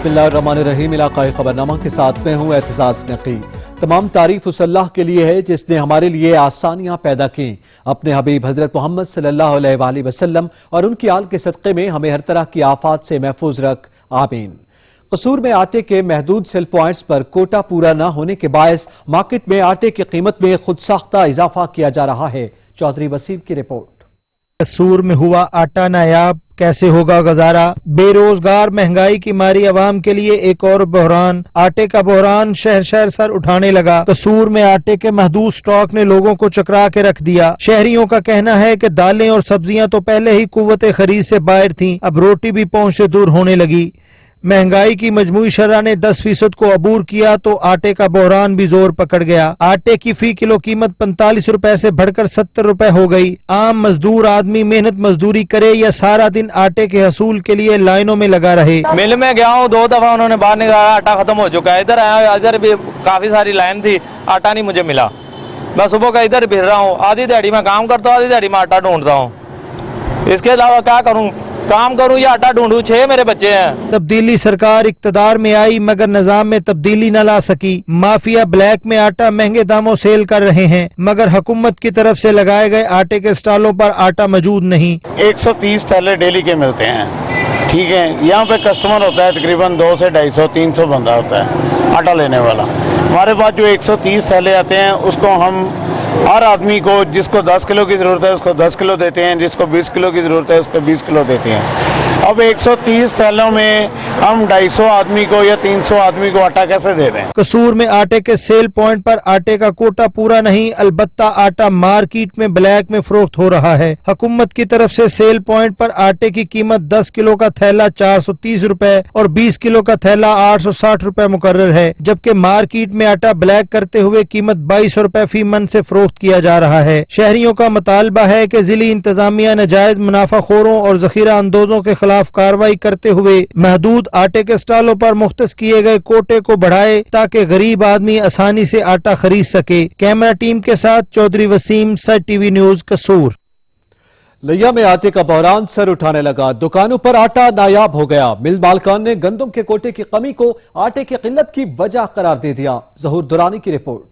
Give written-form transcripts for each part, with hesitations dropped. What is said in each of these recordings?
बिस्मिल्लाहिर्रहमानिर्रहीम। इलाकाई खबरनामा के साथ मैं हूँ एतजाज नकी। तमाम तारीफ उस अल्लाह के लिए है जिसने हमारे लिए आसानियाँ पैदा की। अपने हबीब हजरत मोहम्मद सल्लल्लाहु अलैहि वसल्लम और उनकी आल के सदक़े में हमें हर तरह की आफात से महफूज रख, आमीन। कसूर में आटे के महदूद सेल पॉइंट्स पर कोटा पूरा न होने के बायस मार्केट में आटे की कीमत में खुद साख्ता इजाफा किया जा रहा है। चौधरी वसीम की रिपोर्ट। कसूर में हुआ आटा नायाब, कैसे होगा गुजारा? बेरोजगार, महंगाई की मारी अवाम के लिए एक और बहरान। आटे का बहरान शहर शहर सर उठाने लगा। कसूर में आटे के महदूद स्टॉक ने लोगों को चकरा के रख दिया। शहरियों का कहना है कि दालें और सब्जियां तो पहले ही कुव्वत खरीद से बाहर थीं, अब रोटी भी पहुंच से दूर होने लगी। महंगाई की मजमूई शरह ने 10% को अबूर किया तो आटे का बहरान भी जोर पकड़ गया। आटे की फी किलो कीमत 45 रुपए से बढ़कर 70 रुपए हो गई। आम मजदूर आदमी मेहनत मजदूरी करे या सारा दिन आटे के हसूल के लिए लाइनों में लगा रहे। मिल में गया हूँ, 2 दफा उन्होंने बाहर निकाला, आटा खत्म हो चुका है। इधर आया, इधर भी काफी सारी लाइन थी, आटा नहीं मुझे मिला। मैं सुबह का इधर फिर रहा हूँ, आधी दिहाड़ी में काम करता हूँ, आधी दिहाड़ी में आटा ढूंढता हूँ। इसके अलावा क्या करूँ? काम करूं या आटा ढूंढूं? 6 मेरे बच्चे हैं। तब्दीली सरकार इक्तदार में आई मगर निजाम में तब्दीली न ला सकी। माफिया ब्लैक में आटा महंगे दामों सेल कर रहे हैं मगर हुकूमत की तरफ से लगाए गए आटे के स्टॉलों पर आटा मौजूद नहीं। 130 थैले डेली के मिलते हैं, ठीक है। यहाँ पे कस्टमर होता है तकरीबन 200 से 250-300 बंदा होता है आटा लेने वाला। हमारे पास जो 130 थैले आते हैं उसको हम हर आदमी को, जिसको 10 किलो की ज़रूरत है उसको 10 किलो देते हैं, जिसको 20 किलो की ज़रूरत है उसको 20 किलो देते हैं। अब 130 थैलों में हम 250 आदमी को या 300 आदमी को आटा कैसे दे दें? कसूर में आटे के सेल पॉइंट पर आटे का कोटा पूरा नहीं, अलबत्ता आटा मार्केट में ब्लैक में फरोख्त हो रहा है। हुकूमत की तरफ से सेल पॉइंट पर आटे की कीमत 10 किलो का थैला 430 रुपए और 20 किलो का थैला 860 रुपए मुकर्रर है, जबकि मार्केट में आटा ब्लैक करते हुए कीमत 2200 रुपए फी मन से फरोख्त किया जा रहा है। शहरियों का मुतालबा है कि जिली इंतजामिया नाजायज मुनाफाखोरों और जखीरा अंदोजों के खिलाफ कार्रवाई करते हुए महदूद आटे के स्टॉलों पर मुख्तस किए गए कोटे को बढ़ाए ताकि गरीब आदमी आसानी से आटा खरीद सके। कैमरा टीम के साथ Chaudhry Waseem, sir TV news, Kasur. लिया में आटे का बहरान सर उठाने लगा। दुकानों पर आटा नायाब हो गया। मिल मालकान ने गंदम के कोटे की कमी को आटे की किल्लत की वजह करार दे दिया। जहूर दुरानी की रिपोर्ट।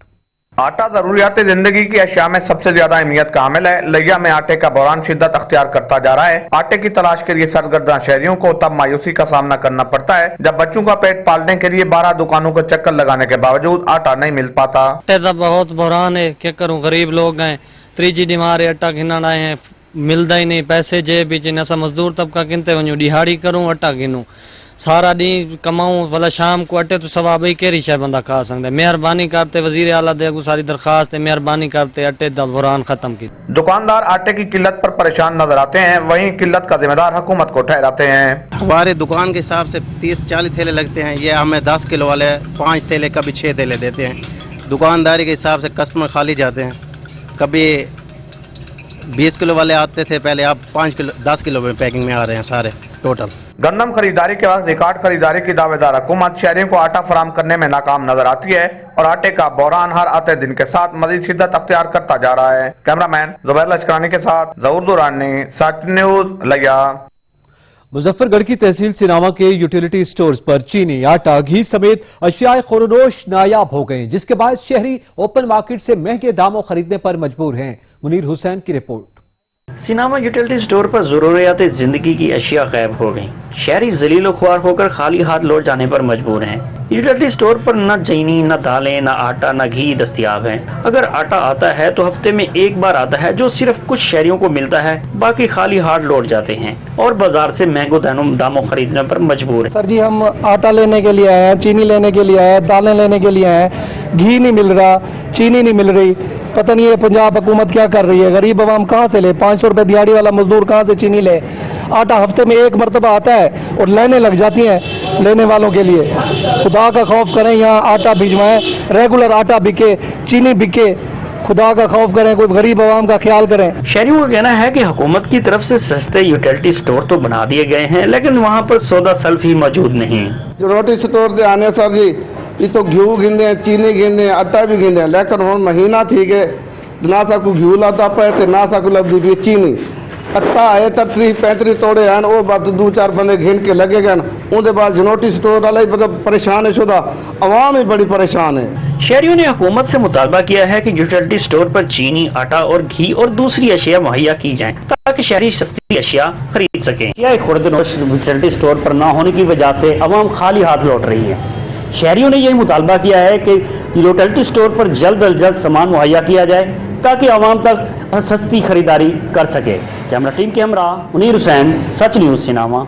आटा जरूरियात जिंदगी की अशिया में सबसे ज्यादा अहमियत का हामिल है। लिया में आटे का बहरान शिद्दत अख्तियार करता जा रहा है। आटे की तलाश के लिए सरगर्दा शहरियों को तब मायूसी का सामना करना पड़ता है जब बच्चों का पेट पालने के लिए 12 दुकानों को चक्कर लगाने के बावजूद आटा नहीं मिल पाता। आटे का बहुत बहरान है, क्या करूँ? गरीब लोग हैं, त्रीजी डिमार आटा गिनण आए हैं, मिलता ही नहीं। पैसे जेब बिच असा मजदूर तबका किनते वञूं, दिहाड़ी करूँ आटा गिनूं, सारा डी कमाऊं, भला शाम को अटे तो सवाब ही केरी शायद बंदा खा सकता है। मेहरबानी करते वजीर आला दे सारी दरखास्त है, मेहरबानी करते अटे दा बहरान खत्म की। दुकानदार आटे की किल्लत पर परेशान नजर आते हैं, वहीं किल्लत का जिम्मेदार हुकूमत को ठहराते हैं। हमारे दुकान के हिसाब से 30-40 थैले लगते हैं, ये हमें 10 किलो वाले 5 थैले कभी 6 थैले देते हैं। दुकानदारी के हिसाब से कस्टमर खाली जाते हैं। कभी 20 किलो वाले आते थे पहले, अब 5 किलो 10 किलो में पैकिंग में आ रहे हैं सारे टोटल। गन्नम खरीदारी के बाद रिकॉर्ड खरीदारी की दावेदार हुकूमत शहरियों को आटा फराम करने में नाकाम नजर आती है और आटे का बहरान हर आते दिन के साथ मजीद शिद्दत अख्तियार करता जा रहा है। कैमरामैन जुबैर लश्करानी के साथ जहूर दुरानी, साट न्यूज, लिया। मुजफ्फरगढ़ की तहसील सिनामा के यूटिलिटी स्टोर्स पर चीनी, आटा, घी समेत अशियाए खुरनोश नायाब हो गए, जिसके बाद शहरी ओपन मार्केट से महंगे दामों खरीदने पर मजबूर हैं। मुनीर हुसैन की रिपोर्ट। सिनामा यूटिलिटी स्टोर पर जरूरियात जिंदगी की अशिया गायब हो गईं। शहरी जलील ख्वार होकर खाली हाथ लौट जाने पर मजबूर हैं। यूटिलिटी स्टोर पर न चीनी, न दालें, न आटा, न घी दस्तयाब है। अगर आटा आता है तो हफ्ते में एक बार आता है, जो सिर्फ कुछ शहरियों को मिलता है, बाकी खाली हाथ लौट जाते हैं और बाजार से महंगो दामों खरीदने पर मजबूर है। सर जी, हम आटा लेने के लिए आए हैं, चीनी लेने के लिए आए हैं, दालें लेने के लिए आए हैं, घी नहीं मिल रहा, चीनी नहीं मिल रही। पता नहीं है पंजाब हुकूमत क्या कर रही है। गरीब आवाम कहाँ से ले? 500 रुपए दिहाड़ी वाला मजदूर कहाँ से चीनी ले? आटा हफ्ते में एक मरतबा आता है और लाइनें लग जाती हैं लेने वालों के लिए। खुदा का खौफ करें, यहाँ आटा भिजवाएं, रेगुलर आटा बिके, चीनी बिके। खुदा का खौफ करें, कोई गरीब आवाम का ख्याल करें। शहरियों का कहना है कि हुकूमत की तरफ से सस्ते यूटिलिटी स्टोर तो बना दिए गए हैं, लेकिन वहाँ पर सौदा सल्फ ही मौजूद नहीं। यूटिलिटी स्टोर दे आने सर जी, ये तो घी गिनते, चीनी गिनते, आटा भी गिनते, लेकिन हम महीना थी कि ना साकू घी लाता पे ना साकू लब्दी भी चीनी। आटा है 33-35 तोड़े हैं, वो बात 2-4 बंदे घिन के लगे गए, उनके बाद जनोटी स्टोर वाला परेशान है शुदा, अवाम ही बड़ी परेशान है। शहरियों ने हुकूमत से मुतालबा किया है कि यूटिलिटी स्टोर पर चीनी, आटा और घी और दूसरी अशिया मुहैया की जाएं ताकि शहरी सस्ती अशिया खरीद सकें। खुर्द-ए-नोश यूटिलिटी स्टोर पर न होने की वजह से अवाम खाली हाथ लौट रही है। शहरियों ने यही मुतालबा किया है कि यूटिलिटी स्टोर पर जल्द अज जल्द सामान मुहैया किया जाए ताकि आवाम तक सस्ती खरीदारी कर सके। कैमरा टीम के हमरा मुनीर हुसैन, सच न्यूज़ सिनामा।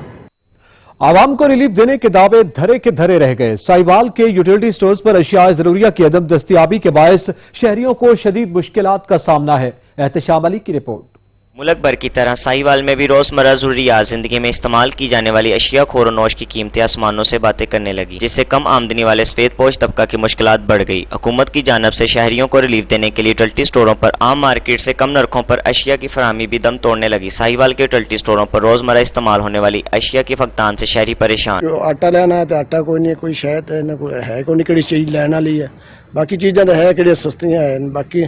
आवाम को रिलीफ देने के दावे धरे के धरे रह गए। साहिवाल के यूटिलिटी स्टोर्स पर अशिया ज़रूरिया की अदम दस्तियाबी के बायस शहरियों को शदीद मुश्किलात का सामना है। एहतशाम अली की रिपोर्ट। मुल्क भर की तरह साहिवाल में भी रोजमर्रा ज़रूरियात जिंदगी में इस्तेमाल की जाने वाली अशिया खोर-ओ-नोश की कीमतें आसमानों से बातें करने लगी, जिससे कम आमदनी वाले सफेद पोश तबका की मुश्किलात बढ़ गई। हुकूमत की जानब से शहरियों को रिलीफ देने के लिए यूटिलिटी स्टोरों पर आम मार्केट से कम नरखों पर अशिया की फराहमी भी दम तोड़ने लगी। साहिवाल के यूटिलिटी स्टोरों पर रोजमर्रा इस्तेमाल होने वाली अशिया की फकदान से शहरी परेशान। आटा लेना है तो आटा कोई नहीं, कोई शायद है कोई नहीं चीज लेना ली है, बाकी चीज़ें तो है कि सस्तियां हैं, बाकी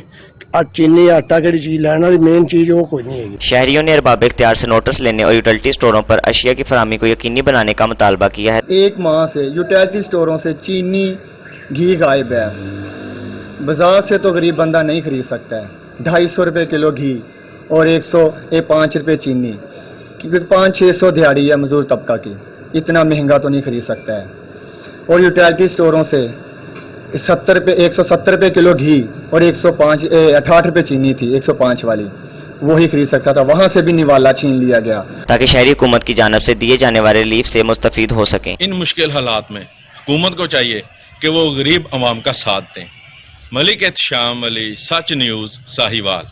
चीनी आटा की चीज लेना वाली मेन चीज वो कोई नहीं है। शहरियों ने अरबाब इख्तियार से नोटिस लेने और यूटिलिटी स्टोरों पर अशिया की फराहमी को यकीनी बनाने का मुतालबा किया है। एक माह से यूटिलिटी स्टोरों से चीनी, घी गायब है। बाजार से तो गरीब बंदा नहीं खरीद सकता है। 250 रुपये किलो घी और 105 रुपये चीनी, क्योंकि 500-600 दिहाड़ी है मजदूर तबका की, इतना महंगा तो नहीं खरीद सकता है। और यूटिलिटी स्टोरों से 170 रुपये किलो घी और 68 रुपये चीनी थी 105 वाली, वही खरीद सकता था, वहाँ से भी निवाला छीन लिया गया ताकि शहरी हुकूमत की जानब से दिए जाने वाले रिलीफ से मुस्तफीद हो सकें। इन मुश्किल हालात में हुकूमत को चाहिए कि वो गरीब अवाम का साथ दें। मलिक एहतशाम अली, सच न्यूज़, साहिवाल।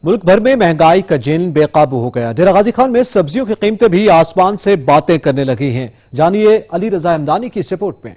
मुल्क भर में महंगाई का जिन बेकाबू हो गया। डेरा गाजी खान में सब्जियों की कीमतें भी आसमान से बातें करने लगी हैं। जानिए अली रजा हमदानी की इस रिपोर्ट में।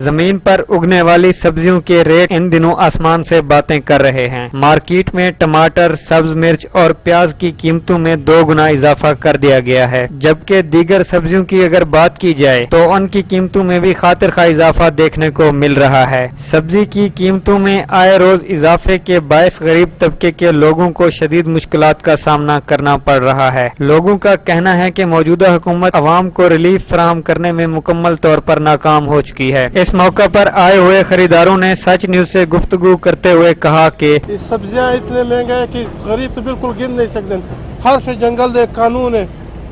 जमीन पर उगने वाली सब्जियों के रेट इन दिनों आसमान से बातें कर रहे हैं। मार्केट में टमाटर, सब्ज मिर्च और प्याज की कीमतों में 2 गुना इजाफा कर दिया गया है, जबकि दीगर सब्जियों की अगर बात की जाए तो उनकी कीमतों में भी खातिर खा इजाफा देखने को मिल रहा है। सब्जी की कीमतों में आए रोज इजाफे के बायस गरीब तबके के लोगों को शदीद मुश्किलात का सामना करना पड़ रहा है। लोगों का कहना है कि मौजूदा हुकूमत अवाम को रिलीफ फराहम करने में मुकम्मल तौर पर नाकाम हो चुकी है। इस मौका पर आए हुए खरीदारों ने सच न्यूज से गुफ्तगू करते हुए कहा कि सब्जियां इतने महंगे हैं कि गरीब तो बिल्कुल गिन नहीं सकते। हर से जंगल दे कानून है,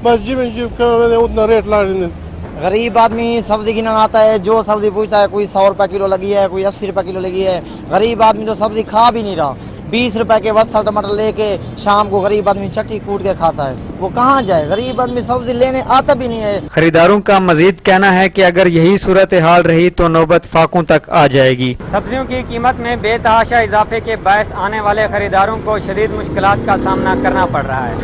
बस जी उतना रेट ला रहे हैं। गरीब आदमी सब्जी गिनना आता है, जो सब्जी पूछता है कोई 100 रुपए किलो लगी है, कोई 80 रुपए किलो लगी है। गरीब आदमी तो सब्जी खा भी नहीं रहा। 20 रुपए के बस्ता टमाटर लेके शाम को गरीब आदमी चट्टी कूट के खाता है, वो कहाँ जाए? गरीब आदमी सब्जी लेने आता भी नहीं है। खरीदारों का मजीद कहना है कि अगर यही सूरत हाल रही तो नौबत फाकों तक आ जाएगी। सब्जियों की कीमत में बेतहाशा इजाफे के बायस आने वाले खरीदारों को शदीद मुश्किलात का सामना करना पड़ रहा है।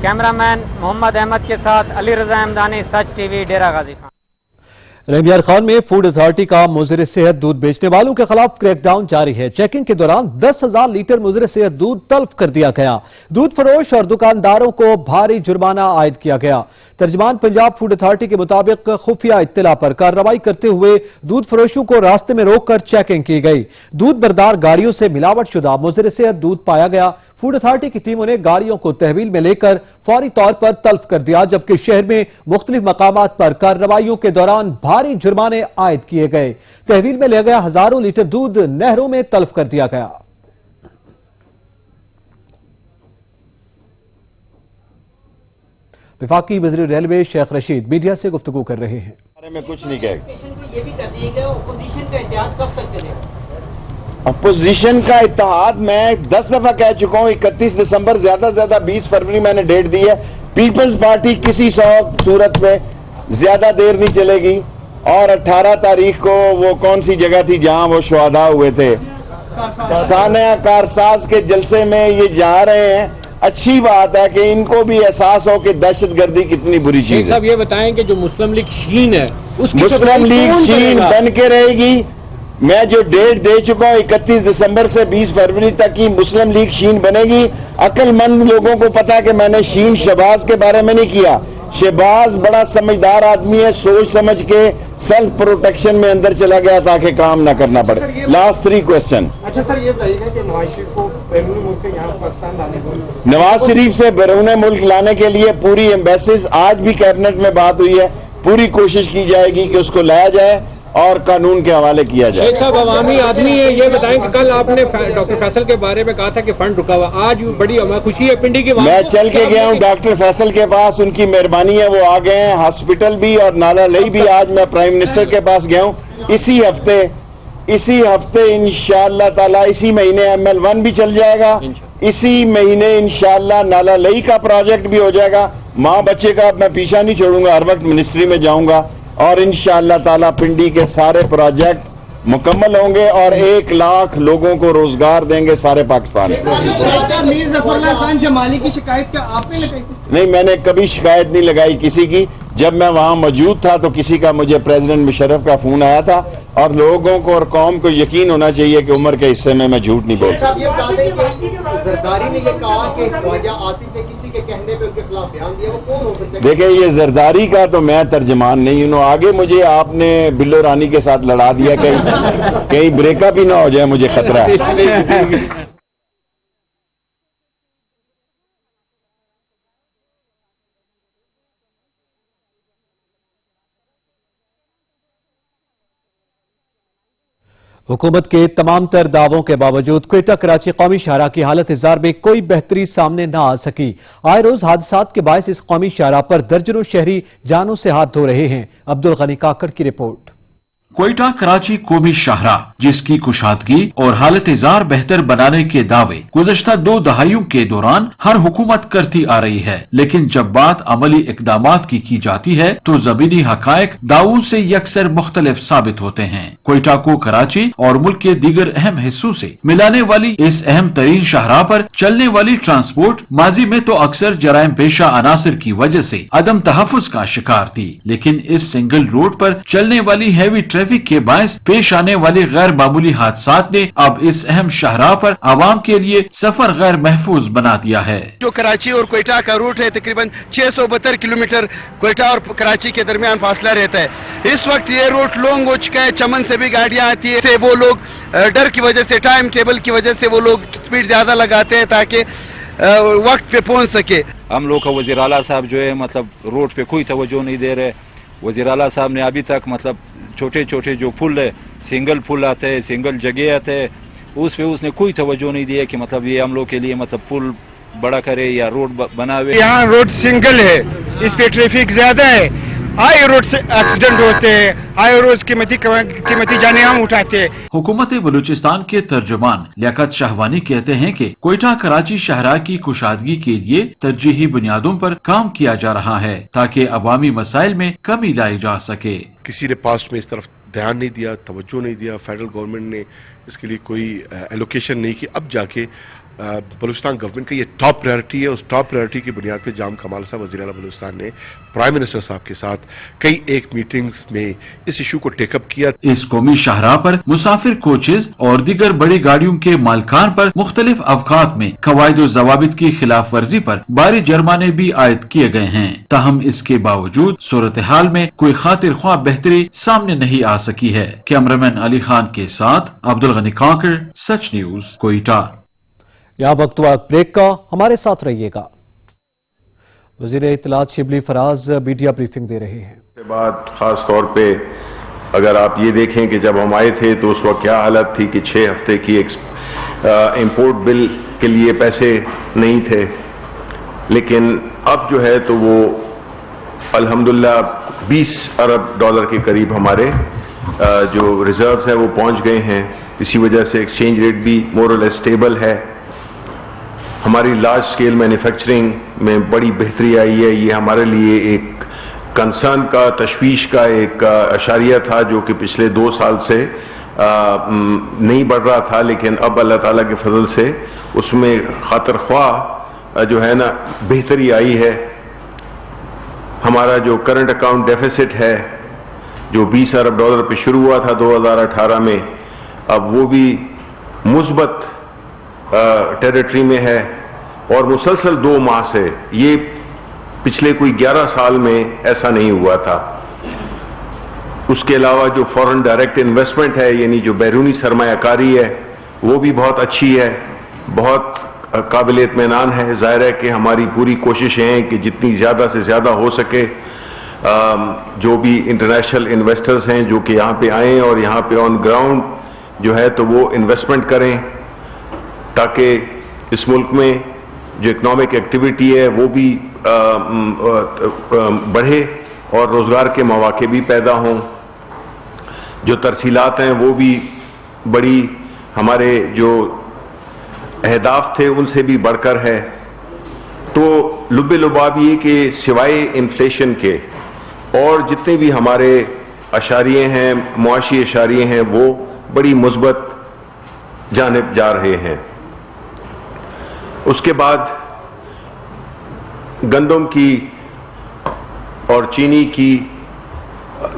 कैमरामैन मोहम्मद अहमद के साथ अली रजा हमदानी, सच टीवी, डेरा गाजी खान। रहीमयार खान में फूड अथॉरिटी का मुज़र सेहत दूध बेचने वालों के खिलाफ क्रैकडाउन जारी है। चेकिंग के दौरान 10,000 लीटर मुज़र सेहत दूध तल्फ कर दिया गया। दूध फरोश और दुकानदारों को भारी जुर्माना आयद किया गया। तर्जमान पंजाब फूड अथॉरिटी के मुताबिक खुफिया इत्तला पर कार्रवाई करते हुए दूध फरोशों को रास्ते में रोककर चेकिंग की गई। दूध बरदार गाड़ियों से मिलावट शुदा मुज़र सेहत दूध पाया गया। फूड अथॉरिटी की टीमों ने गाड़ियों को तहवील में लेकर फौरी तौर पर तल्फ कर दिया, जबकि शहर में मुख्तलिफ मकामात पर कार्रवाइयों के दौरान भारी जुर्माने आयद किए गए। तहवील में लिया गया हजारों लीटर दूध नहरों में तल्फ कर दिया गया। वफाकी वज़ीर रेलवे शेख रशीद मीडिया से गुफ्तगू कर रहे हैं। बारे में कुछ नहीं कहेगा। अपोजिशन का इत्तेहाद मैं 10 दफा कह चुका हूँ। 31 दिसंबर ज्यादा से ज्यादा 20 फरवरी मैंने डेट दी है। पीपल्स पार्टी किसी सूरत में ज्यादा देर नहीं चलेगी। और 18 तारीख को वो कौन सी जगह थी जहां वो शुहदा हुए थे, सानिया कारसाज के जलसे में ये जा रहे हैं। अच्छी बात है कि इनको भी एहसास हो कि दहशतगर्दी कितनी बुरी चीज है। साहब ये बताएं कि जो मुस्लिम लीग शीन है उसकी मुस्लिम लीग शीन बन के रहेगी। मैं जो डेट दे चुका हूँ 31 दिसंबर से 20 फरवरी तक की मुस्लिम लीग शीन बनेगी। अक्लमंद लोगों को पता है कि मैंने शीन शहबाज के बारे में नहीं किया। शहबाज बड़ा समझदार आदमी है, सोच समझ के सेल्फ प्रोटेक्शन में अंदर चला गया ताकि काम ना करना पड़े। Last 3 question. अच्छा सर, ये बताइएगा कि नवाज शरीफ को बैरून मुल्क से यहाँ पाकिस्तान लाने को, नवाज शरीफ से बैरून मुल्क लाने के लिए पूरी एम्बेसीज, आज भी कैबिनेट में बात हुई है, पूरी कोशिश की जाएगी कि उसको लाया जाए और कानून के हवाले किया जाए। शेख साहब अवामी आदमी है, ये बताएं कि कल आपने डॉक्टर फैसल के बारे में कहा था कि फंड रुका हुआ, आज बड़ी खुशी है पिंडी की। मैं चल के गया हूँ डॉक्टर फैसल के पास, उनकी मेहरबानी है, वो आ गए हैं। हॉस्पिटल भी और नाला लई भी आज मैं प्राइम मिनिस्टर के पास गया हूँ। इसी हफ्ते इंशाअल्लाह ताला, इसी महीने ML1 भी चल जाएगा, इसी महीने इंशाअल्लाह नाला लई का प्रोजेक्ट भी हो जाएगा। माँ बच्चे का मैं पीछा नहीं छोड़ूंगा, हर वक्त मिनिस्ट्री में जाऊंगा और इंशाअल्लाह ताला पिंडी के सारे प्रोजेक्ट मुकम्मल होंगे और 1 लाख लोगों को रोजगार देंगे सारे पाकिस्तान में। मीर जफरुल्लाह खान जमाली की शिकायत क्या आपने लगाई? नहीं, मैंने कभी शिकायत नहीं लगाई किसी की। जब मैं वहाँ मौजूद था तो किसी का, मुझे प्रेसिडेंट मुशर्रफ का फोन आया था, और लोगों को और कौम को यकीन होना चाहिए कि उम्र के हिस्से में मैं झूठ नहीं बोल सकता। जरदारी ने ये कहा कि ख्वाजा आसिफ ने किसी के कहने पे उनके खिलाफ बयान दिया, वो कौन हो सकता है? देखिए, ये जरदारी का तो मैं तर्जमान नहीं हूँ। आगे मुझे आपने बिल्लो रानी के साथ लड़ा दिया, कहीं ब्रेकअप ही ना हो जाए, मुझे खतरा है। हुकूमत के तमाम तर दावों के बावजूद क्वेटा कराची कौमी शाहराह की हालत इज़ार में कोई बेहतरी सामने न आ सकी। आए रोज हादसात के बायस इस कौमी शाहराह पर दर्जनों शहरी जानों से हाथ धो रहे हैं। अब्दुल गनी काकड़ की रिपोर्ट। क्वेटा कराची कौमी शाहराह, जिसकी कुशादगी और हालत इज़ार बेहतर बनाने के दावे गुज़श्ता 2 दहाइयों के दौरान हर हुकूमत करती आ रही है, लेकिन जब बात अमली इकदामात की जाती है तो ज़मीनी हकायक दावों से यकसर मुख्तलिफ साबित होते हैं। क्वेटा को कराची और मुल्क के दीगर अहम हिस्सों से मिलाने वाली इस अहम तरीन शाहराह पर चलने वाली ट्रांसपोर्ट माजी में तो अक्सर जराइम पेशा अनासर की वजह से अदम तहफ़्फ़ुज़ का शिकार थी, लेकिन इस सिंगल रोड पर चलने वाली हैवी ट्रैफिक के बायस पेश आने वाले गैर मामूली हादसात ने अब इस अहम शाहराह पर आवाम के लिए सफर गैर महफूज बना दिया है। जो कराची और क्वेटा का रूट है, तकरीबन 672 किलोमीटर क्वेटा और कराची के दरमियान फासला रहता है। इस वक्त ये रूट लॉन्ग हो चुका है, चमन से भी गाड़ियां आती है, से वो लोग डर की वजह से, टाइम टेबल की वजह से वो लोग स्पीड ज्यादा लगाते हैं ताकि वक्त पे पहुंच सके। हम लोग का वज़ीर आला साहब जो है मतलब रोड पे कोई तवज्जो नहीं दे रहे। वज़ीर आला साहब ने अभी तक मतलब छोटे छोटे जो पुल है, सिंगल पुल आते हैं, सिंगल जगह आते हैं, उस पे उसने कोई तवज्जो नहीं दिया कि मतलब ये हम लोग के लिए मतलब पुल बड़ा करे या रोड बनावे। यहाँ रोड सिंगल है, इस पे ट्रैफिक ज्यादा है, हाई रोड से एक्सीडेंट होते हैं, हाई रोड कीमती जाने हम उठाते हैं। हुकूमत बलूचिस्तान के तर्जुमान लियाकत शाहवानी कहते हैं कि क्वेटा कराची शाहराह की कुशादगी के लिए तरजीही बुनियादों पर काम किया जा रहा है ताकि अवामी मसाइल में कमी लाई जा सके। किसी ने पास्ट में इस तरफ ध्यान नहीं दिया, तवज्जो नहीं दिया, फेडरल गवर्नमेंट ने इसके लिए कोई एलोकेशन नहीं की। अब जाके बलूचिस्तान गवर्नमेंट का ये टॉप प्रायोरिटी है। उस टॉप प्रायोरिटी की बुनियाद पे जाम कमाल साहब वज़ीर आला बलूचिस्तान ने प्राइम मिनिस्टर साहब के साथ कई एक मीटिंग्स में इस इशू को टेकअप किया। इस कौमी शाहराह पर मुसाफिर कोचेज और दीगर बड़ी गाड़ियों के मालकान पर मुख्तलिफ अवकात में कवायद और ज़वाबित की खिलाफ वर्जी पर भारी जुर्माने भी आयद किए गए हैं। ताहम इसके बावजूद सूरत हाल में कोई खातिर ख्वाह बेहतरी सामने नहीं आ सकी है। कैमरामैन अली खान के साथ अब्दुल गनी काकड़, सच न्यूज, क्वेटा। यहाँ वक्त हुआ ब्रेक का, हमारे साथ रहिएगा। वज़ीर इत्तलात शिबली फराज मीडिया ब्रीफिंग दे रहे हैं। इसके बाद खास तौर पे अगर आप ये देखें कि जब हम आए थे तो उस वक्त क्या हालत थी कि 6 हफ्ते की इंपोर्ट बिल के लिए पैसे नहीं थे, लेकिन अब जो है तो वो अल्हम्दुलिल्लाह 20 अरब डॉलर के करीब हमारे जो रिजर्व्स हैं वो पहुंच गए हैं। इसी वजह से एक्सचेंज रेट भी मोर और लेस स्टेबल है। हमारी लार्ज स्केल मैन्युफैक्चरिंग में बड़ी बेहतरी आई है। ये हमारे लिए एक कंसर्न का, तशवीश का एक अशारिया था जो कि पिछले 2 साल से नहीं बढ़ रहा था, लेकिन अब अल्लाह ताला के फजल से उसमें खातिर ख्वाह जो है ना बेहतरी आई है। हमारा जो करंट अकाउंट डेफिसिट है जो 20 अरब डॉलर पे शुरू हुआ था 2018 में, अब वो भी मुस्बत टेरिटरी में है और मुसलसल 2 माह से ये पिछले कोई 11 साल में ऐसा नहीं हुआ था। उसके अलावा जो फॉरेन डायरेक्ट इन्वेस्टमेंट है, यानी जो बैरूनी सरमायाकारी है, वो भी बहुत अच्छी है, बहुत काबिल इत्मीनान है। ज़ाहिर है कि हमारी पूरी कोशिशें हैं कि जितनी ज़्यादा से ज़्यादा हो सके जो भी इंटरनेशनल इन्वेस्टर्स हैं जो कि यहाँ पे आएँ और यहाँ पे ऑन ग्राउंड जो है तो वो इन्वेस्टमेंट करें, ताकि इस मुल्क में जो इकनॉमिक एक्टिविटी है वो भी बढ़े और रोज़गार के मौके भी पैदा हों। जो तरसीलात हैं वो भी बड़ी, हमारे जो अहदाफ थे उनसे भी बढ़कर है। तो लुब्बे लुबाब ये कि सिवाय इन्फ्लेशन के और जितने भी हमारे अशारिये हैं, मुआशी अशारिये हैं, वो बड़ी मुस्बत जानिब जा रहे हैं। उसके बाद गंदम की और चीनी की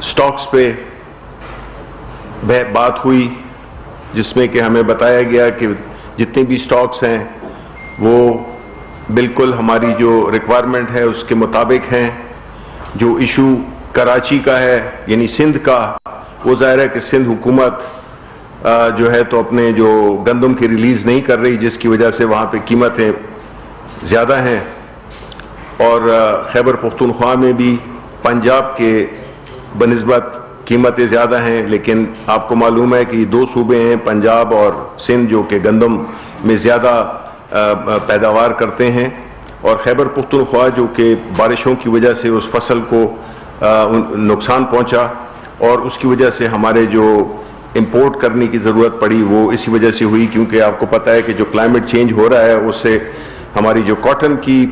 स्टॉक्स पे बात हुई, जिसमें कि हमें बताया गया कि जितने भी स्टॉक्स हैं वो बिल्कुल हमारी जो रिक्वायरमेंट है उसके मुताबिक हैं। जो इशू कराची का है यानी सिंध का, वो ज़ाहिर है कि सिंध हुकूमत जो है तो अपने जो गंदम की रिलीज़ नहीं कर रही, जिसकी वजह से वहाँ पे कीमतें ज़्यादा हैं। और खैबर पख्तूनख्वा में भी पंजाब के बनिस्बत कीमतें ज़्यादा हैं, लेकिन आपको मालूम है कि दो सूबे हैं पंजाब और सिंध जो कि गंदम में ज़्यादा पैदावार करते हैं। और खैबर पख्तूनख्वा जो कि बारिशों की वजह से उस फसल को नुकसान पहुंचा और उसकी वजह से हमारे जो इंपोर्ट करने की ज़रूरत पड़ी वो इसी वजह से हुई, क्योंकि आपको पता है कि जो क्लाइमेट चेंज हो रहा है उससे हमारी जो कॉटन की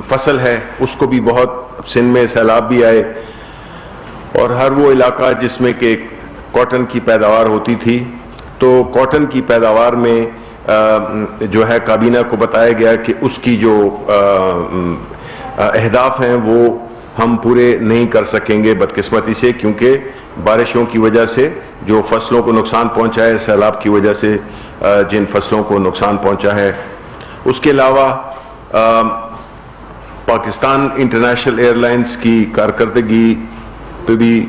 फसल है उसको भी बहुत, सिंध में सैलाब भी आए और हर वो इलाका जिसमें कि कॉटन की पैदावार होती थी, तो कॉटन की पैदावार में जो है काबीना को बताया गया कि उसकी जो अहदाफ हैं वो हम पूरे नहीं कर सकेंगे बदकिस्मती से, क्योंकि बारिशों की वजह से जो फसलों को नुकसान पहुंचा है, सैलाब की वजह से जिन फसलों को नुकसान पहुंचा है। उसके अलावा पाकिस्तान इंटरनेशनल एयरलाइंस की कारकर्दगी पे भी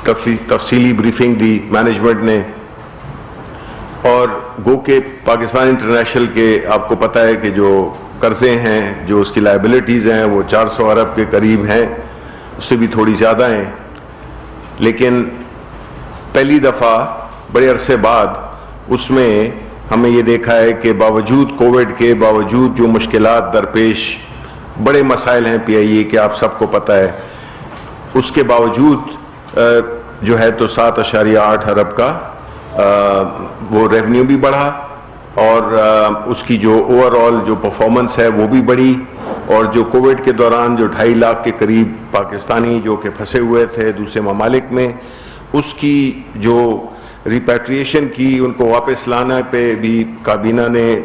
तफसीली ब्रीफिंग दी मैनेजमेंट ने। और गो के पाकिस्तान इंटरनेशनल के आपको पता है कि जो कर्जे हैं, जो उसकी लायबिलिटीज़ हैं वो 400 अरब के करीब हैं, उससे भी थोड़ी ज़्यादा हैं। लेकिन पहली दफ़ा बड़े अरसे बाद उसमें हमें ये देखा है कि बावजूद कोविड के, बावजूद जो मुश्किलात दरपेश, बड़े मसाइल हैं PIA के, आप सबको पता है, उसके बावजूद जो है तो 7.8 अरब का वो रेवेन्यू भी बढ़ा और उसकी जो ओवरऑल जो परफॉर्मेंस है वो भी बढ़ी। और जो कोविड के दौरान जो 2.5 लाख के करीब पाकिस्तानी जो कि फंसे हुए थे दूसरे ममालिक में, उसकी जो रिपैट्रिएशन की, उनको वापस लाने पे भी काबीना ने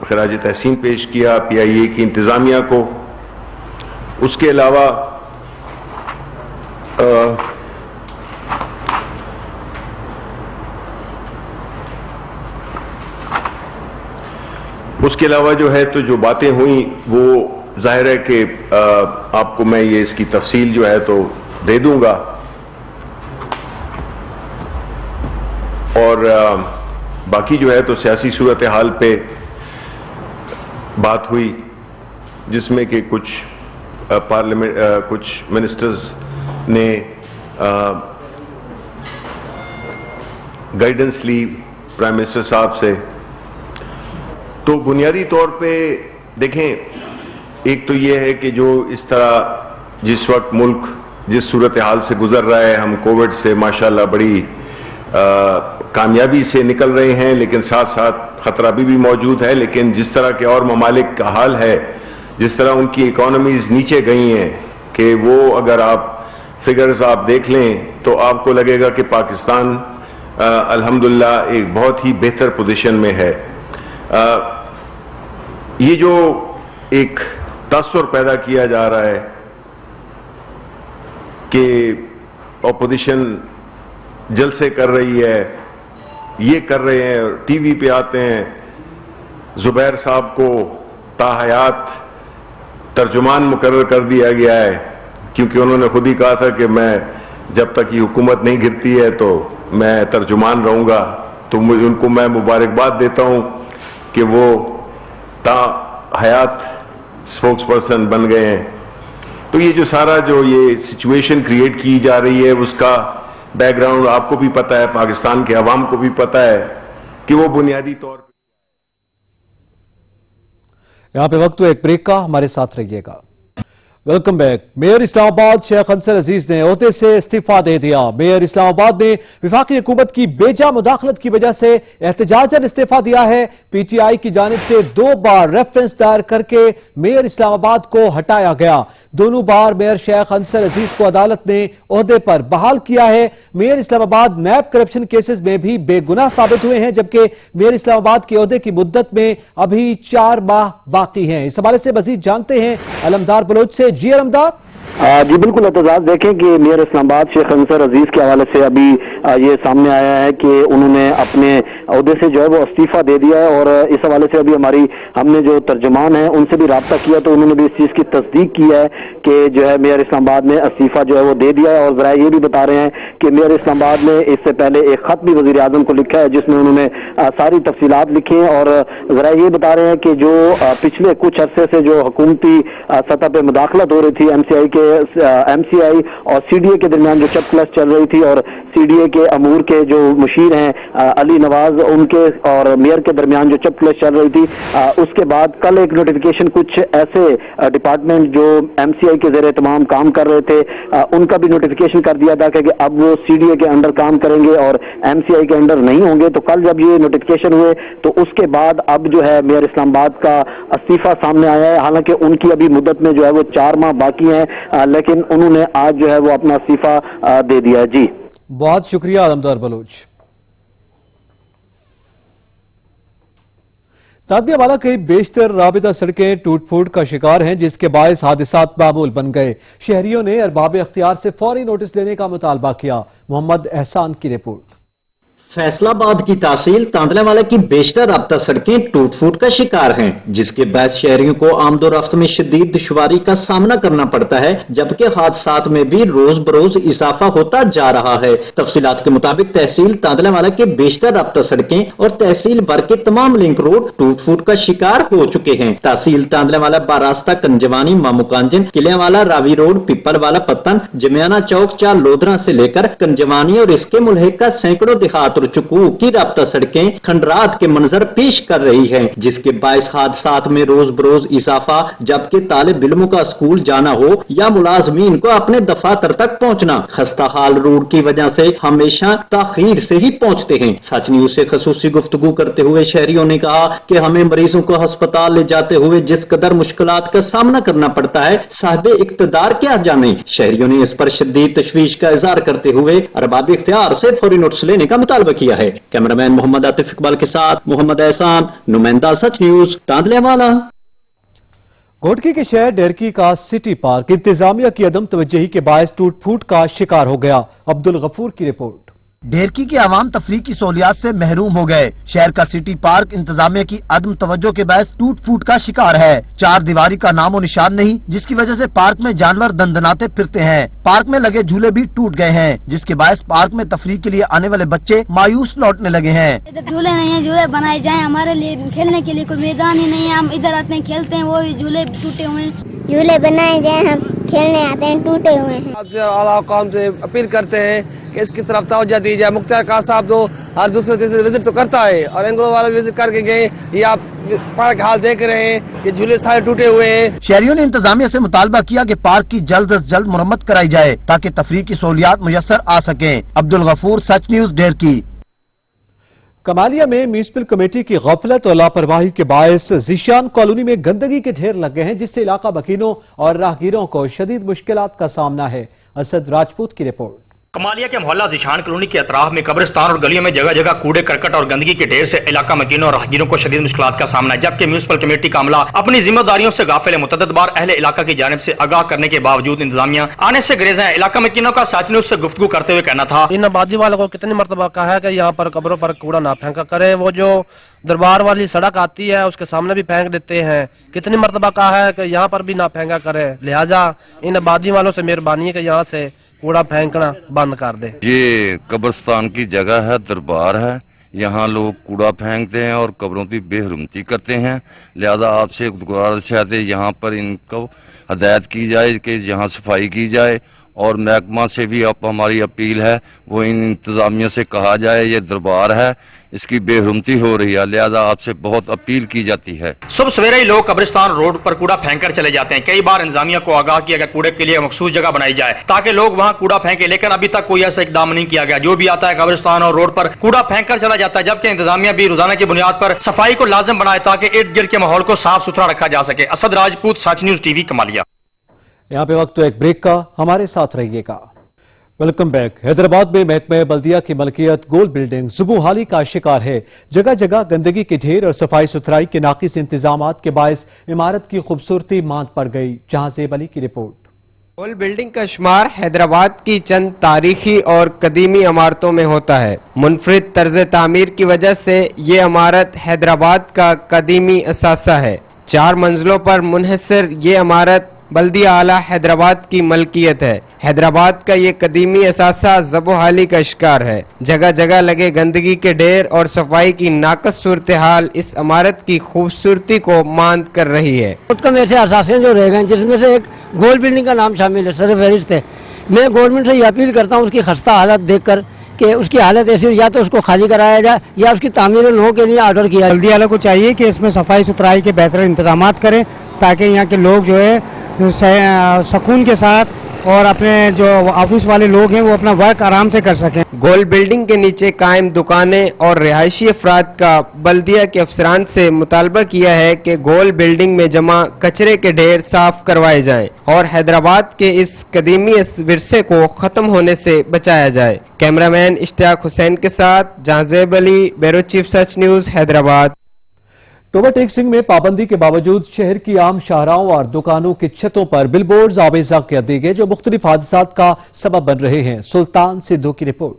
खराज तहसीन पेश किया PIA की इंतज़ामिया को। उसके अलावा जो है तो जो बातें हुई वो जाहिर है कि आपको मैं ये इसकी तफसील जो है तो दे दूंगा। और बाकी जो है तो सियासी सूरत हाल पे बात हुई, जिसमें कि कुछ पार्लियामेंट कुछ मिनिस्टर्स ने गाइडेंस ली प्राइम मिनिस्टर साहब से। तो बुनियादी तौर पे देखें, एक तो ये है कि जो इस तरह जिस वक्त मुल्क जिस सूरत हाल से गुजर रहा है, हम कोविड से माशाल्लाह बड़ी कामयाबी से निकल रहे हैं, लेकिन साथ साथ खतरा भी मौजूद है। लेकिन जिस तरह के और ममालिक का हाल है, जिस तरह उनकी इकोनॉमीज नीचे गई हैं कि वो अगर आप फिगर्स आप देख लें तो आपको लगेगा कि पाकिस्तान अल्हम्दुलिल्लाह एक बहुत ही बेहतर पोजीशन में है। ये जो एक तस्वर पैदा किया जा रहा है कि अपोजिशन जलसे कर रही है, ये कर रहे हैं, टीवी पे आते हैं, जुबैर साहब को ताहयात तर्जुमान मुकर्रर कर दिया गया है, क्योंकि उन्होंने खुद ही कहा था कि मैं जब तक ये हुकूमत नहीं गिरती है तो मैं तर्जुमान रहूँगा। तो उनको मैं मुबारकबाद देता हूँ कि वो ता हयात स्पोक्स पर्सन बन गए हैं। तो ये जो सारा जो ये सिचुएशन क्रिएट की जा रही है उसका बैकग्राउंड आपको भी पता है, पाकिस्तान के अवाम को भी पता है कि वो बुनियादी तौर पर। यहाँ पे वक्त एक ब्रेक का, हमारे साथ रहिएगा। Welcome back. Mayor Islamabad Sheikh Ansar Aziz ने ओहदे से इस्तीफा दे दिया। मेयर इस्लामाबाद ने वफाकी हुकूमत की बेजा मुदाखलत की वजह से एहतजाजन इस्तीफा दिया है। पीटीआई की जानिब से 2 बार रेफरेंस दायर करके मेयर इस्लामाबाद को हटाया गया। दोनों बार मेयर शेख अंसर अजीज को अदालत ने ओहदे पर बहाल किया है। मेयर इस्लामाबाद नैब करप्शन केसेस में भी बेगुनाह साबित हुए हैं, जबकि मेयर इस्लामाबाद के ओहदे की मुद्दत में अभी 4 माह बाकी हैं। इस हवाले से मजीद जानते हैं अलमदार बलोच से। जी अलमदार। जी बिल्कुल एतजाज देखें कि मेयर इस्लामाबाद शेख अंसर अजीज के हवाले से अभी ये सामने आया है कि उन्होंने अपने ओहदे से जो है वो इस्तीफा दे दिया है। और इस हवाले से अभी हमने जो तर्जुमान है उनसे भी राब्ता किया तो उन्होंने भी इस चीज़ की तस्दीक की है कि जो है मेयर इस्लामाबाद ने इस्तीफा जो है वो दे दिया है। और ज़रा ये भी बता रहे हैं कि मेयर इस्लामाबाद ने इससे पहले एक खत भी वज़ीर आज़म को लिखा है जिसमें उन्होंने सारी तफसीलात लिखी हैं। और ज़रा ये बता रहे हैं कि जो पिछले कुछ अरसे से जो हुकूमती सतह पर मुदाखलत हो रही थी एमसीआई और सीडीए के दरमियान जो चपकलस चल रही थी, और सीडीए के अमूर के जो मुशीर हैं अली नवाज उनके और मेयर के दरमियान जो चपकलस चल रही थी, उसके बाद कल एक नोटिफिकेशन कुछ ऐसे डिपार्टमेंट जो एमसीआई के ज़ेरे तमाम काम कर रहे थे उनका भी नोटिफिकेशन कर दिया था कि अब वो सीडीए के अंडर काम करेंगे और एमसीआई के अंडर नहीं होंगे। तो कल जब ये नोटिफिकेशन हुए तो उसके बाद अब जो है मेयर इस्लामाबाद का इस्तीफा सामने आया है। हालांकि उनकी अभी मुद्दत में जो है वो 4 माह बाकी हैं, लेकिन उन्होंने आज जो है वो अपना इस्तीफा दे दिया है। जी बहुत शुक्रिया अलमदार बलोच। तादियावाला की बेशतर राबिता सड़कें टूट फूट का शिकार हैं, जिसके बायस हादसात मामूल बन गए। शहरियों ने अरबाब इख्तियार से फौरी नोटिस लेने का मुतालबा किया। मोहम्मद एहसान की रिपोर्ट। फैसलाबाद की तहसील तांदलावाला की बेशतर राब्ता सड़कें टूट फूट का शिकार हैं, जिसके बायस शहरियों को आमदोरफ्त में शदीद दुश्वारी का सामना करना पड़ता है, जबकि हादसात में भी रोज बरोज इजाफा होता जा रहा है। तफसीलात के मुताबिक तहसील तांदलावाला के बेशतर राब्ता सड़कें और तहसील भर के तमाम लिंक रोड टूट फूट का शिकार हो चुके हैं। तहसील तांदलावाला बारास्ता कंजवानी मामूकांजन किलियावाला रावी रोड पिपल वाला पत्तन जमियाना चौक चार लोधरा से लेकर कंजवानी और इसके मुल्हिका सैकड़ों देहात चुकू की राब्ता सड़कें खंडरात के मंजर पेश कर रही हैं, जिसके बायस हादसात में रोज बरोज इजाफा, जबकि तालिब इल्मों का स्कूल जाना हो या मुलाजमीन को अपने दफातर तक पहुंचना खस्ता हाल रोड की वजह से हमेशा ताखीर से ही पहुंचते हैं। सच न्यूज से खसूसी गुफ्तगू करते हुए शहरियों ने कहा कि हमें मरीजों को अस्पताल ले जाते हुए जिस कदर मुश्किलात का सामना करना पड़ता है साहिब इक्तदार क्या जाने। शहरियों ने इस पर शदीद तशवीश का इजहार करते हुए अरबाब इख्तियार से फौरी नोटिस लेने का मुतालबा किया है। कैमरामैन मोहम्मद आतिफ इकबाल के साथ मोहम्मद एहसान, नुमाइंदा सच न्यूज तांदलावाला। घोटकी के शहर डेरकी का सिटी पार्क इंतजामिया की अदम तवज्जही के बायस टूट फूट का शिकार हो गया। अब्दुल गफूर की रिपोर्ट। डेरकी के आवाम तफरीह की सहूलियात से महरूम हो गए। शहर का सिटी पार्क इंतजामिया की अदम तवज्जो के बायस टूट फूट का शिकार है। 4 दीवारी का नामो निशान नहीं, जिसकी वजह से पार्क में जानवर दंदनाते फिरते हैं। पार्क में लगे झूले भी टूट गए हैं, जिसके बायस पार्क में तफरीह के लिए आने वाले बच्चे मायूस लौटने लगे हैं। इधर झूले नहीं है, झूले बनाए जाए हमारे लिए, खेलने के लिए कोई मैदान ही नहीं है। हम इधर आते हैं खेलते हैं, वो भी झूले टूटे हुए हैं। झूले बनाए जाए, हम खेलने आते हैं, टूटे हुए हैं। आपसे आला कौम से अपील करते हैं कि इसकी तरफ तवज्जो दी जाए। मुख्तार खान साहब तो हर दूसरे तीसरे विजिट तो करता है और एंग्लो वाला विजिट करके गए। ये आप पार्क हाल देख रहे हैं कि झूले सारे टूटे हुए हैं। शहरियों ने इंतजामिया से मुतालबा किया कि पार्क की जल्द अज जल्द मुरम्मत कराई जाए ताकि तफरीह की सहूलियात मुयस्सर आ सके। अब्दुल गफूर, सच न्यूज, डेरकी। कमालिया में म्यूनिसिपल कमेटी की गफलत और लापरवाही के बायस जीशान कॉलोनी में गंदगी के ढेर लग गए हैं, जिससे इलाका बकीनों और राहगीरों को शदीद मुश्किलात का सामना है। असद राजपूत की रिपोर्ट। کمالیہ کے محلہ ذیشان کالونی کے اطراف میں قبرستان اور گلیوں میں جگہ جگہ کوڑے کرکٹ اور گندگی کے ڈھیر سے علاقہ مکینوں اور راہگیروں کو شدید مشکلات کا سامنا ہے، جبکہ میونسپل کمیٹی کا عملہ اپنی ذمہ داریوں سے غافل ہے۔ متعدد بار اہل علاقہ کی جانب سے آگاہ کرنے کے باوجود انتظامیہ آنے سے گریز ہیں۔ علاقہ مکینوں کا ساتھ نیوز سے گفتگو کرتے ہوئے کہنا تھا، ان آبادی والوں کو کتنی مرتبہ کہا ہے کہ یہاں پر قبروں پر کوڑا نہ پھینکا کریں، وہ جو دربار والی سڑک آتی ہے اس کے سامنے بھی پھینک دیتے ہیں، کتنی مرتبہ کہا ہے کہ یہاں پر بھی نہ پھینکا کریں، لہٰذا ان آبادی والوں سے مہربانی ہے کہ یہاں سے کوڑا پھینکنا بند کر دے۔ یہ قبرستان کی جگہ ہے، دربار ہے، یہاں لوگ کوڑا پھینکتے ہیں اور قبروں کی بے حرمتی کرتے ہیں، لہذا آپ سے گزارش ہے یہاں پر ان کو ہدایت کی جائے کہ یہاں صفائی کی جائے، اور محکمہ سے بھی اب ہماری اپیل ہے وہ ان انتظامیہ سے کہا جائے یہ دربار ہے، اس کی بے حرمتی ہو رہی ہے، لہذا آپ سے بہت اپیل کی جاتی ہے۔ صبح سویرے ہی لوگ قبرستان روڈ پر کوڑا پھینک کر چلے جاتے ہیں۔ کئی بار انتظامیہ کو آگاہ کیا کہ کوڑے کے لیے مخصوص جگہ بنائی جائے تاکہ لوگ وہاں کوڑا پھینکے، لیکن ابھی تک کوئی ایسا اقدام نہیں کیا گیا۔ جو بھی آتا ہے قبرستان اور روڈ پر کوڑا پھینک کر چلا جاتا ہے، جبکہ انتظامیہ بھی روزانہ کی بنیاد پر صفائی کو لازم بنائے تاکہ ارد گرد کے ماحول کو صاف ستھرا رکھا جا سکے۔ اسد راجپوت، سچ نیوز ٹی وی، کمالیہ۔ یہاں پہ وقت تو ایک بریک کا، ہمارے ساتھ رہیے گا۔ Welcome back. حیدرآباد میں محکمہ بلدیہ کی ملکیت گول بلڈنگ زبوں حالی کا شکار ہے۔ جگہ جگہ گندگی کے ڈھیر اور صفائی ستھرائی کے ناقص انتظامات کے باعث عمارت کی خوبصورتی ماند پڑ گئی۔ جہاں زیب علی کی رپورٹ۔ گول بلڈنگ کا شمار حیدرآباد کی چند تاریخی اور قدیمی عمارتوں میں ہوتا ہے۔ منفرد طرز تعمیر کی وجہ سے یہ عمارت حیدرآباد کا قدیمی اثاثہ ہے۔ 4 منزلوں پر منحصر یہ عمارت بلدیہ اعلیٰ حیدرآباد کی ملکیت ہے۔ حیدرآباد کا یہ قدیمی اثاثہ زبوں حالی کا شکار ہے۔ جگہ جگہ لگے گندگی کے ڈھیر اور صفائی کی ناقص صورتحال اس عمارت کی خوبصورتی کو ماند کر رہی ہے۔ خود کا میرے اثاثے جو رہ گئے جس میں سے ایک گول بلڈنگ کا نام شامل ہے، سر فہرست ہے۔ میں گورنمنٹ سے یہ اپیل کرتا ہوں اس کی خستہ حالت دیکھ کر کہ اس کی حالت ایسی یا تو اس کو خالی کرایا جائے یا اس کی تعمیر نو کے لیے آرڈر کیا جائے۔ بلدیہ والوں کو چاہیے کہ اس میں صفائی ستھرائی کے بہتر انتظامات کریں تاکہ یہاں کے لوگ جو ہے سکون کے ساتھ اور اپنے جو آفس والے لوگ ہیں وہ اپنا ورک آرام سے کر سکیں۔ گول بلڈنگ کے نیچے قائم دکانیں اور رہائشی افراد کا بلدیہ کے افسران سے مطالبہ کیا ہے کہ گول بلڈنگ میں جمع کچرے کے ڈھیر صاف کروائے جائیں اور حیدرآباد کے اس قدیمی ورثے کو ختم ہونے سے بچایا جائے۔ کیمرامین اشتیاق حسین کے ساتھ جہاں زیب علی، بیورو چیف، سچ نیوز، حیدرآباد۔ اوور ٹیکسنگ میں پابندی کے باوجود شہر کی عام شاہراہوں اور دکانوں کی چھتوں پر بل بورڈز آویزاں کر دیے گئے جو مختلف حادثات کا سبب بن رہے ہیں۔ سلطان سدھو کی رپورٹ۔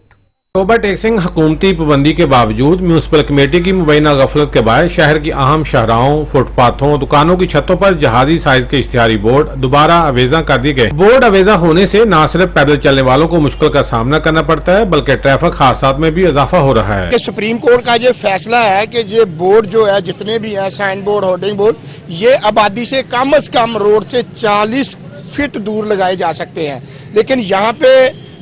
اوور ٹیکسنگ حکومتی پابندی کے باوجود میونسپل کمیٹی کی مبینہ غفلت کے باعث شہر کی اہم شاہراہوں، فٹ پاتھوں، دکانوں کی چھتوں پر جہازی سائز کے اشتہاری بورڈ دوبارہ آویزاں کر دیے گئے۔ بورڈ آویزاں ہونے سے نہ صرف پیدل چلنے والوں کو مشکل کا سامنا کرنا پڑتا ہے بلکہ ٹریفک حادثات میں بھی اضافہ ہو رہا ہے۔ سپریم کورٹ کا یہ فیصلہ ہے کہ یہ بورڈ جو ہے جتنے بھی ہیں سائن بورڈ، ہورڈنگ بورڈ، یہ آبادی سے کم از کم روڈ سے 40 فٹ دور لگائے جا سکتے ہیں، لیکن یہاں پہ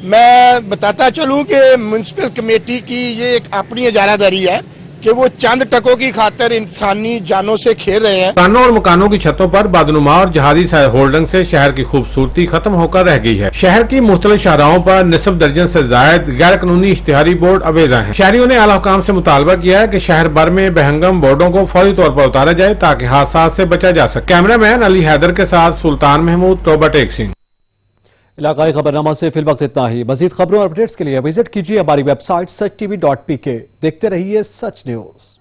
میں بتاتا چلوں کہ میونسپل کمیٹی کی یہ ایک اپنی اجارہ داری ہے کہ وہ چند ٹکوں کی خاطر انسانی جانوں سے کھیل رہے ہیں۔ دکانوں اور مکانوں کی چھتوں پر بدنما اور جہازی سائز ہولڈنگ سے شہر کی خوبصورتی ختم ہو کر رہ گئی ہے۔ شہر کی مختلف شاہراہوں پر نصف درجن سے زائد غیر قانونی اشتہاری بورڈ آویزاں ہیں۔ شہریوں نے اعلیٰ حکام سے مطالبہ کیا ہے کہ شہر بھر میں بہنگم بورڈوں کو فوری طور پر اتارا جائے تاکہ حادثات سے بچا جا سکے۔ کیمرہ مین علی حیدر کے ساتھ سلطان محمود، ٹوبہ ٹیکسنگ۔ علاقائی خبرنامہ سے فی الوقت اتنا ہی۔ مزید خبروں اور اپڈیٹس کے لیے وزٹ کیجیے ہماری ویب سائٹ sach tv.pk۔ دیکھتے رہیے سچ نیوز۔